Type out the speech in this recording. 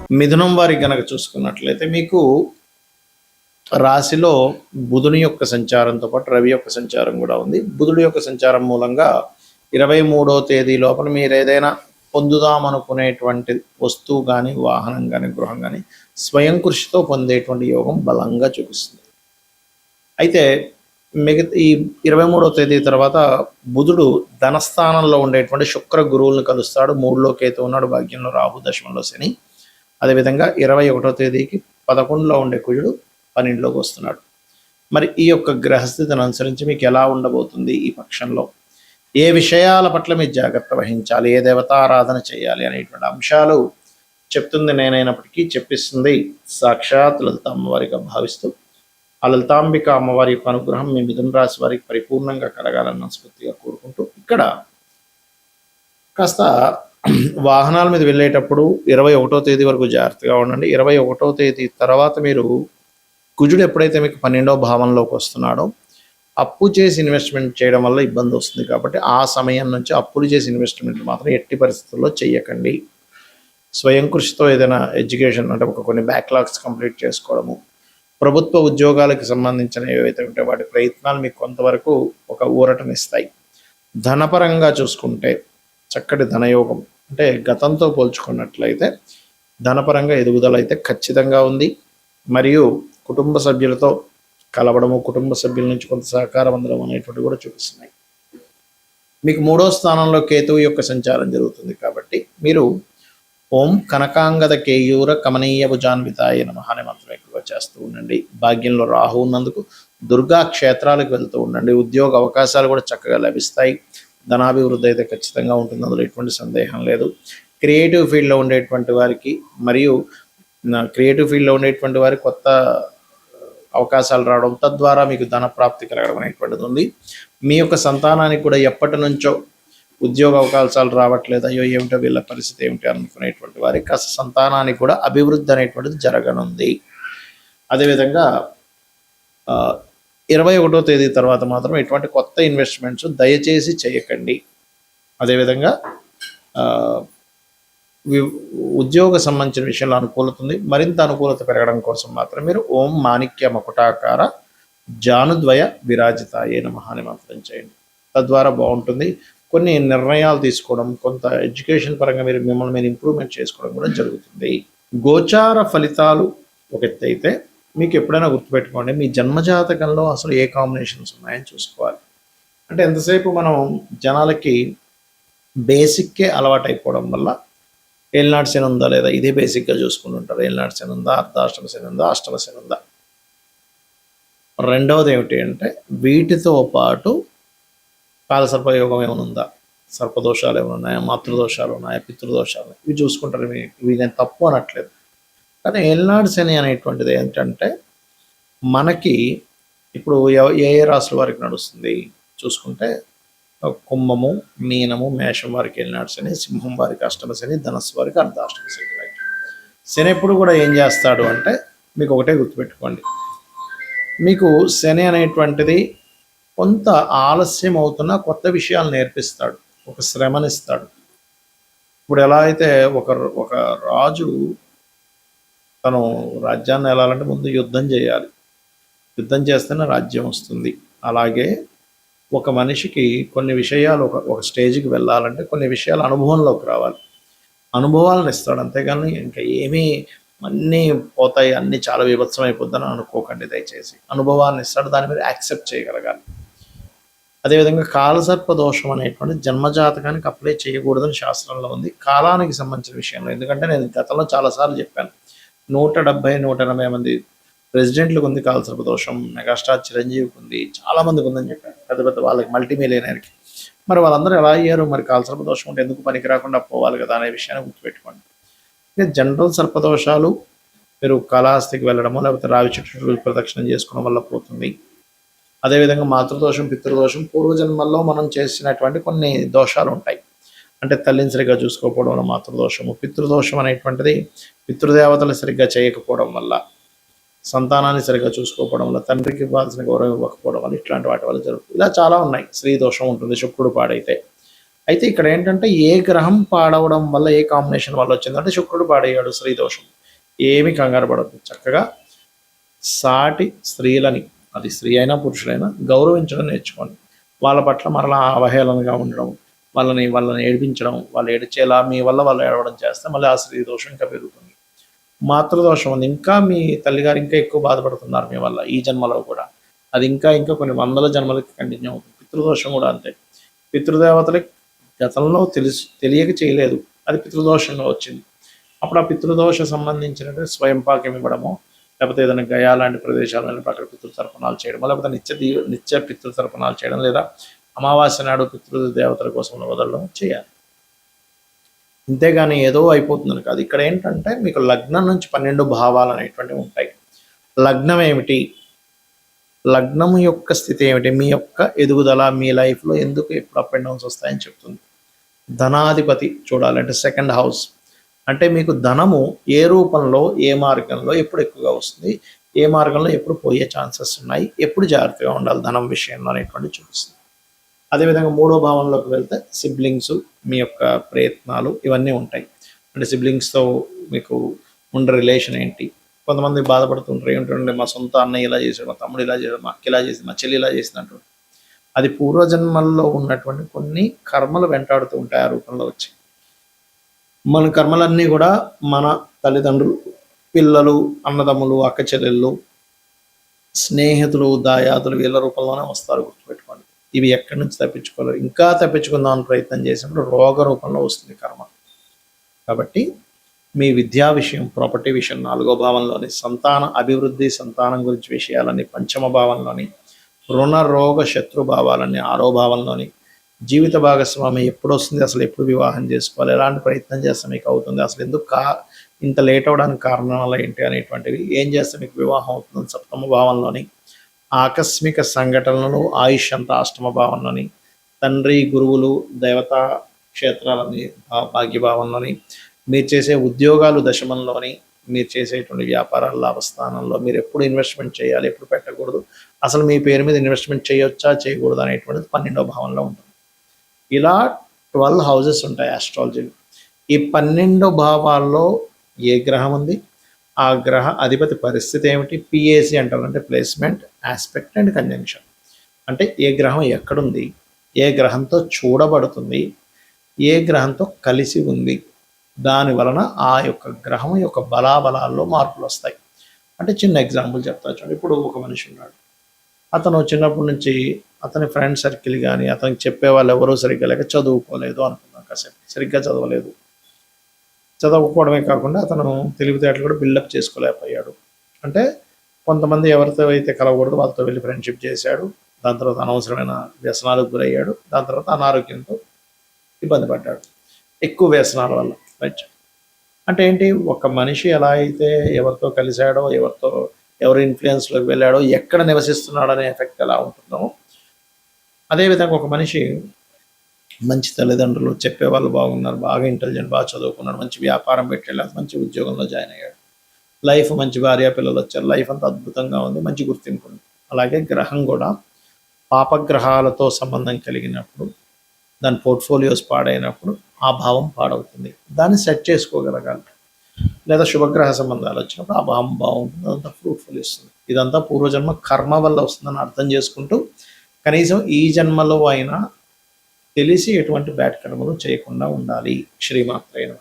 మిథునం వారి గనక చూసుకున్నట్లయితే మీకు రాశిలో బుధుని యొక్క సంచారంతో పాటు రవి యొక్క సంచారం కూడా ఉంది. బుధుడి యొక్క సంచారం మూలంగా 23వ తేదీ లోపల మీరు ఏదైనా పొందుదామనుకునేటువంటి వస్తువు కానీ, వాహనం కానీ, గృహం కానీ స్వయం కృషితో పొందేటువంటి యోగం బలంగా చూపిస్తుంది. అయితే మిగతా ఈ 23వ తేదీ తర్వాత బుధుడు ధనస్థానంలో ఉండేటువంటి శుక్ర గురువులను కలుస్తాడు. 3లో కేతు ఉన్నాడు, భాగ్యంలో రాహు, దశమంలో శని. అదేవిధంగా 21వ తేదీకి 11లో ఉండే కుజుడు 12లోకి వస్తున్నాడు. మరి ఈ యొక్క గ్రహస్థితిని అనుసరించి మీకు ఎలా ఉండబోతుంది ఈ పక్షంలో, ఏ విషయాల పట్ల మీరు జాగ్రత్త వహించాలి, ఏ దేవతారాధన చేయాలి అనేటువంటి అంశాలు చెప్తుంది నేనైనప్పటికీ చెప్పిస్తుంది సాక్షాత్ లలిత అమ్మవారిగా భావిస్తూ ఆ లలితాంబిక అమ్మవారి యొక్క అనుగ్రహం మీ మిథున రాశి వారికి పరిపూర్ణంగా కలగాలని మనస్ఫూర్తిగా కోరుకుంటూ, ఇక్కడ కాస్త వాహనాల మీద వెళ్ళేటప్పుడు 21వ తేదీ వరకు జాగ్రత్తగా ఉండండి. 21వ తేదీ తర్వాత మీరు కుజుడు ఎప్పుడైతే మీకు 12వ భావంలోకి వస్తున్నాడో అప్పు చేసి ఇన్వెస్ట్మెంట్ చేయడం వల్ల ఇబ్బంది వస్తుంది. కాబట్టి ఆ సమయం నుంచి అప్పులు చేసి ఇన్వెస్ట్మెంట్ మాత్రం ఎట్టి పరిస్థితుల్లో చెయ్యకండి. స్వయం కృషితో ఏదైనా ఎడ్యుకేషన్ అంటే కొన్ని బ్యాక్లాగ్స్ కంప్లీట్ చేసుకోవడము, ప్రభుత్వ ఉద్యోగాలకు సంబంధించిన ఏవైతే ఉంటే వాటి ప్రయత్నాలు మీకు కొంతవరకు ఒక ఊరటనిస్తాయి. ధనపరంగా చూసుకుంటే చక్కటి ధనయోగం, అంటే గతంతో పోల్చుకున్నట్లయితే ధనపరంగా ఎదుగుదల అయితే ఖచ్చితంగా ఉంది. మరియు కుటుంబ సభ్యులతో కలవడము, కుటుంబ సభ్యుల నుంచి కొంత సహకారం అందడం అనేటువంటి కూడా చూపిస్తున్నాయి. మీకు 3వ స్థానంలో కేతువు యొక్క సంచారం జరుగుతుంది. కాబట్టి మీరు ఓం కనకాంగద కేయూర కమనీయ భుజాన్వితాయ నమః అనే మంత్రం ఎక్కువగా చేస్తూ ఉండండి. భాగ్యంలో రాహు ఉన్నందుకు దుర్గా క్షేత్రాలకు వెళ్తూ ఉండండి. ఉద్యోగ అవకాశాలు కూడా చక్కగా లభిస్తాయి. ధనాభివృద్ధి అయితే ఖచ్చితంగా ఉంటుంది, అందులో ఎటువంటి సందేహం లేదు. క్రియేటివ్ ఫీల్డ్లో ఉండేటువంటి వారికి మరియు కొత్త అవకాశాలు రావడం, తద్వారా మీకు ధన ప్రాప్తి కలగడం అనేటువంటిది ఉంది. మీ యొక్క సంతానానికి కూడా ఎప్పటి నుంచో ఉద్యోగ అవకాశాలు రావట్లేదు, అయ్యో ఏమిటో వీళ్ళ పరిస్థితి ఏమిటి అనుకునేటువంటి వారికి కాస్త సంతానానికి కూడా అభివృద్ధి అనేటువంటిది జరగనుంది. అదేవిధంగా 21వ తేదీ తర్వాత మాత్రం ఎటువంటి కొత్త ఇన్వెస్ట్మెంట్స్ దయచేసి చేయకండి. అదేవిధంగా ఉద్యోగ సంబంధించిన విషయంలో అనుకూలత ఉంది. మరింత అనుకూలత పెరగడం కోసం మాత్రం మీరు ఓం మాణిక్య మకుటాకార జానుద్వయ విరాజితాయే నమః అనే మంత్రం చేయండి. తద్వారా బాగుంటుంది. కొన్ని నిర్ణయాలు తీసుకోవడం, కొంత ఎడ్యుకేషన్ పరంగా మిమ్మల్ని మీరు ఇంప్రూవ్మెంట్ చేసుకోవడం కూడా జరుగుతుంది. గోచార ఫలితాలు ఒక ఎత్తు అయితే, మీకు ఎప్పుడైనా గుర్తుపెట్టుకోండి మీ జన్మజాతకంలో అసలు ఏ కాంబినేషన్స్ ఉన్నాయని చూసుకోవాలి. అంటే ఎంతసేపు మనం జనాలకి బేసిక్కే అలవాటు అయిపోవడం వల్ల ఏలినాటి శని ఉందా లేదా ఇదే బేసిక్గా చూసుకుంటుంటారు. ఏలినాటి శని ఉందా, అర్ధాష్టమ శని ఉందా, అష్టమ శని ఉందా. రెండవది ఏమిటి అంటే వీటితో పాటు కాలసర్పయోగం ఏమైనా ఉందా, సర్పదోషాలు ఏమైనా ఉన్నాయా, మాతృదోషాలు ఉన్నాయా, పితృదోషాలు, ఇవి చూసుకుంటారు. ఇవి నేను తప్పు అనట్లేదు. కానీ ఏలినాటి శని అనేటువంటిది ఏంటంటే మనకి ఇప్పుడు ఏ రాశుల వారికి నడుస్తుంది చూసుకుంటే కుంభము, మీనము, మేషం వారికి ఏలినాటి శని, సింహం వారికి అష్టమ శని, ధనస్సు వారికి అర్ధాష్టమ శని. శని ఎప్పుడు కూడా ఏం చేస్తాడు అంటే మీకు ఒకటే గుర్తుపెట్టుకోండి, మీకు శని అనేటువంటిది కొంత ఆలస్యం అవుతున్న కొత్త విషయాలు నేర్పిస్తాడు, ఒక శ్రమనిస్తాడు. ఇప్పుడు ఎలా అయితే ఒక రాజు తను రాజ్యాన్ని వెళ్ళాలంటే ముందు యుద్ధం చేయాలి, యుద్ధం చేస్తేనే రాజ్యం వస్తుంది. అలాగే ఒక మనిషికి కొన్ని విషయాలు ఒక స్టేజ్కి వెళ్ళాలంటే కొన్ని విషయాలు అనుభవంలోకి రావాలి, అనుభవాలను ఇస్తాడు. అంతేగాని ఇంకా ఏమీ అన్నీ పోతాయి, అన్నీ చాలా విభత్సం అయిపోద్దని అనుకోకండి దయచేసి. అనుభవాన్ని ఇస్తాడు, దాన్ని మీరు యాక్సెప్ట్ చేయగలగాలి. అదేవిధంగా కాలసర్ప దోషం అనేటువంటి జన్మజాతకానికి అప్లై చేయకూడదని శాస్త్రంలో ఉంది, కాలానికి సంబంధించిన విషయంలో. ఎందుకంటే నేను గతంలో చాలాసార్లు చెప్పాను, 170-180 మంది ప్రెసిడెంట్లకు ఉంది కాలసర్ప దోషం, మెగాస్టార్ చిరంజీవికి ఉంది, చాలామందికి ఉందని చెప్పాను, పెద్ద పెద్ద వాళ్ళకి, మల్టీమిలియనర్కి. మరి వాళ్ళందరూ ఎలా అయ్యారు? మరి కాలసర్ప దోషం ఉంటే ఎందుకు పనికి రాకుండా పోవాలి కదా అనే విషయాన్ని గుర్తుపెట్టుకోండి. ఇక జనరల్ సర్పదోషాలు మీరు కళాస్తికి వెళ్ళడము లేకపోతే రావి చెట్టు ప్రదక్షిణం చేసుకోవడం వల్ల పోతుంది. అదేవిధంగా మాతృదోషం, పితృదోషం, పూర్వజన్మల్లో మనం చేసినటువంటి కొన్ని దోషాలు ఉంటాయి. అంటే తల్లిని సరిగ్గా చూసుకోకపోవడం వల్ల మాతృదోషము, పితృదోషం అనేటువంటిది పితృదేవతలు సరిగ్గా చేయకపోవడం వల్ల, సంతానాన్ని సరిగ్గా చూసుకోకపోవడం వల్ల, తండ్రికి ఇవ్వాల్సిన గౌరవం ఇవ్వకపోవడం వల్ల, ఇట్లాంటి వాటి వల్ల జరుగుతుంది. ఇలా చాలా ఉన్నాయి. స్త్రీ దోషం ఉంటుంది శుక్రుడు పాడైతే. అయితే ఇక్కడ ఏంటంటే ఏ గ్రహం పాడవడం వల్ల, ఏ కాంబినేషన్ వల్ల వచ్చిందంటే శుక్రుడు పాడయ్యాడు, స్త్రీ దోషం. ఏమి కంగారు పడద్దు. చక్కగా సాటి స్త్రీలని, అది స్త్రీ అయినా పురుషులైనా, గౌరవించడం నేర్చుకోండి. వాళ్ళ పట్ల మరలా అవహేళనగా ఉండడం, వాళ్ళని ఏడిపించడం, వాళ్ళు ఏడిచేలా మీ వల్ల వాళ్ళు ఏడవడం చేస్తే మళ్ళీ ఆ స్త్రీ దోషం ఇంకా పెరుగుతుంది. మాతృదోషం ఉంది, ఇంకా మీ తల్లిగారు ఇంకా ఎక్కువ బాధపడుతున్నారు మీ వల్ల ఈ జన్మలో కూడా. అది ఇంకా ఇంకా కొన్ని వందల జన్మలకి కంటిన్యూ అవుతుంది. పితృదోషం కూడా అంతే. పితృదేవతలకి గతంలో తెలియక చేయలేదు, అది పితృదోషంగా వచ్చింది. అప్పుడు ఆ పితృదోష సంబంధించినటువంటి స్వయం పాకం ఇవ్వడము, లేకపోతే ఏదైనా గయా లాంటి ప్రదేశాలు వెళ్ళినప్పుడు అక్కడ పితృతర్పణాలు చేయడం, లేకపోతే నిత్య పితృతర్పణాలు చేయడం, లేదా అమావాస్య నాడు పితృదేవతల కోసం వదలడం చేయాలి. అంతేగాని ఏదో అయిపోతుందని కాదు. ఇక్కడ ఏంటంటే మీకు లగ్నం నుంచి 12 భావాలు అనేటువంటివి ఉంటాయి. లగ్నం ఏమిటి, లగ్నం యొక్క స్థితి ఏమిటి, మీ యొక్క ఎదుగుదల, మీ లైఫ్లో ఎందుకు ఎప్పుడు అప్ అండ్ డౌన్స్ వస్తాయని చెప్తుంది. ధనాధిపతి చూడాలంటే సెకండ్ హౌస్, అంటే మీకు ధనము ఏ రూపంలో, ఏ మార్గంలో ఎప్పుడు ఎక్కువగా వస్తుంది, ఏ మార్గంలో ఎప్పుడు పోయే ఛాన్సెస్ ఉన్నాయి, ఎప్పుడు జాగ్రత్తగా ఉండాలి ధనం విషయంలో అనేటువంటి చూపిస్తుంది. అదేవిధంగా 3వ భావంలోకి వెళ్తే సిబ్లింగ్స్, మీ యొక్క ప్రయత్నాలు ఇవన్నీ ఉంటాయి. అంటే సిబ్లింగ్స్తో మీకు ఉండే రిలేషన్ ఏంటి. కొంతమంది బాధపడుతుంటారు, ఏమిటంటే మా సొంత అన్నయ్య ఇలా చేశాడు, మా తమ్ముడు ఇలా చేశాడు, మా అక్క ఇలా చేసింది, మా చెల్లి ఇలా చేసింది అంటారు. అది పూర్వజన్మల్లో ఉన్నటువంటి కొన్ని కర్మలు వెంటాడుతూ ఉంటాయి ఆ రూపంలో వచ్చి. మన కర్మలన్నీ కూడా మన తల్లిదండ్రులు, పిల్లలు, అన్నదమ్ములు, అక్క చెల్లెళ్ళు, స్నేహితులు, దాయాదులు వీళ్ళ రూపంలోనే వస్తారు, గుర్తుపెట్టుకోండి. ఇవి ఎక్కడి నుంచి తప్పించుకోలేరు. ఇంకా తప్పించుకుందామని ప్రయత్నం చేసినప్పుడు రోగ రూపంలో వస్తుంది కర్మ. కాబట్టి మీ విద్యా విషయం, ప్రాపర్టీ విషయం 4వ భావంలోని, సంతాన అభివృద్ధి, సంతానం గురించి విషయాలన్నీ 5వ భావంలోని, రుణ రోగ శత్రు భావాలన్నీ 6వ భావంలోని, జీవిత భాగస్వామి ఎప్పుడు వస్తుంది, అసలు ఎప్పుడు వివాహం చేసుకోవాలి, ఎలాంటి ప్రయత్నం చేస్తే మీకు అవుతుంది, అసలు ఎందుకు ఇంత లేట్ అవడానికి కారణాలు ఏంటి అనేటువంటివి, ఏం చేస్తే మీకు వివాహం అవుతుంది 7వ భావంలోని, ఆకస్మిక సంఘటనలు, ఆయుష్ అంతా 8వ భావంలోని, తండ్రి, గురువులు, దేవతా క్షేత్రాలని భాగ్యభావంలోని, మీరు చేసే ఉద్యోగాలు దశమంలోని, మీరు చేసేటువంటి వ్యాపారాల లాభస్థానంలో, మీరు ఎప్పుడు ఇన్వెస్ట్మెంట్ చేయాలి, ఎప్పుడు పెట్టకూడదు, అసలు మీ పేరు మీద ఇన్వెస్ట్మెంట్ చేయొచ్చా చేయకూడదు అనేటువంటిది 12వ భావంలో ఉంటుంది. ఇలా 12 హౌజెస్ ఉంటాయి ఆస్ట్రాలజీలో. ఈ 12 భావాల్లో ఏ గ్రహం ఉంది, ఆ గ్రహ అధిపతి పరిస్థితి ఏమిటి, పిఏసి అంటారు, అంటే ప్లేస్మెంట్, ఆస్పెక్ట్ అండ్ కంజంక్షన్. అంటే ఏ గ్రహం ఎక్కడుంది, ఏ గ్రహంతో చూడబడుతుంది, ఏ గ్రహంతో కలిసి ఉంది, దాని వలన ఆ యొక్క గ్రహం యొక్క బలాబలాల్లో మార్పులు వస్తాయి. అంటే చిన్న ఎగ్జాంపుల్ చెప్తా చూడండి. ఇప్పుడు ఒక మనిషి ఉన్నాడు, అతను చిన్నప్పటి నుంచి అతని ఫ్రెండ్ సర్కిల్ కానీ అతనికి చెప్పే వాళ్ళు ఎవరూ సరిగ్గా లేక చదువుకోలేదు అనుకున్నాం, కాసేపు సరిగ్గా చదవలేదు. చదవకపోవడమే కాకుండా అతను తెలివితేటలు కూడా బిల్డప్ చేసుకోలేకపోయాడు. అంటే కొంతమంది ఎవరితో అయితే కలవకూడదు వాళ్ళతో వెళ్ళి ఫ్రెండ్షిప్ చేశాడు, దాని తర్వాత అనవసరమైన వ్యసనాలకు గురయ్యాడు, దాని తర్వాత అనారోగ్యంతో ఇబ్బంది పడ్డాడు, ఎక్కువ వ్యసనాల వల్ల. రైట్. అంటే ఏంటి, ఒక మనిషి ఎలా అయితే ఎవరితో కలిశాడో, ఎవరి ఇన్ఫ్లుయెన్స్లోకి వెళ్ళాడో, ఎక్కడ నివసిస్తున్నాడు అనే ఎఫెక్ట్ ఎలా ఉంటుందో, అదేవిధంగా ఒక మనిషి మంచి తల్లిదండ్రులు, చెప్పేవాళ్ళు బాగున్నారు, బాగా ఇంటెలిజెంట్, బాగా చదువుకున్నాడు, మంచి వ్యాపారం పెట్టాడు, మంచి ఉద్యోగంలో జాయిన్ అయ్యాడు, లైఫ్ మంచి భార్య పిల్లలు వచ్చారు, లైఫ్ అంతా అద్భుతంగా ఉంది, మంచి గుర్తింపు ఉంది. అలాగే గ్రహం కూడా పాపగ్రహాలతో సంబంధం కలిగినప్పుడు, దాని పోర్ట్ఫోలియోస్ పాడైనప్పుడు ఆ భావం పాడవుతుంది. దాన్ని సెట్ చేసుకోగలగాలి. లేదా శుభగ్రహ సంబంధాలు వచ్చినప్పుడు ఆ భావం బాగుంటుంది, అదంతా ఫ్రూట్ఫుల్ ఇస్తుంది. ఇదంతా పూర్వజన్మ కర్మ వల్ల వస్తుందని అర్థం చేసుకుంటూ కనీసం ఈ జన్మలో అయినా తెలిసి ఎటువంటి బ్యాడ్ కర్మలు చేయకుండా ఉండాలి. శ్రీమాత్రే నమః.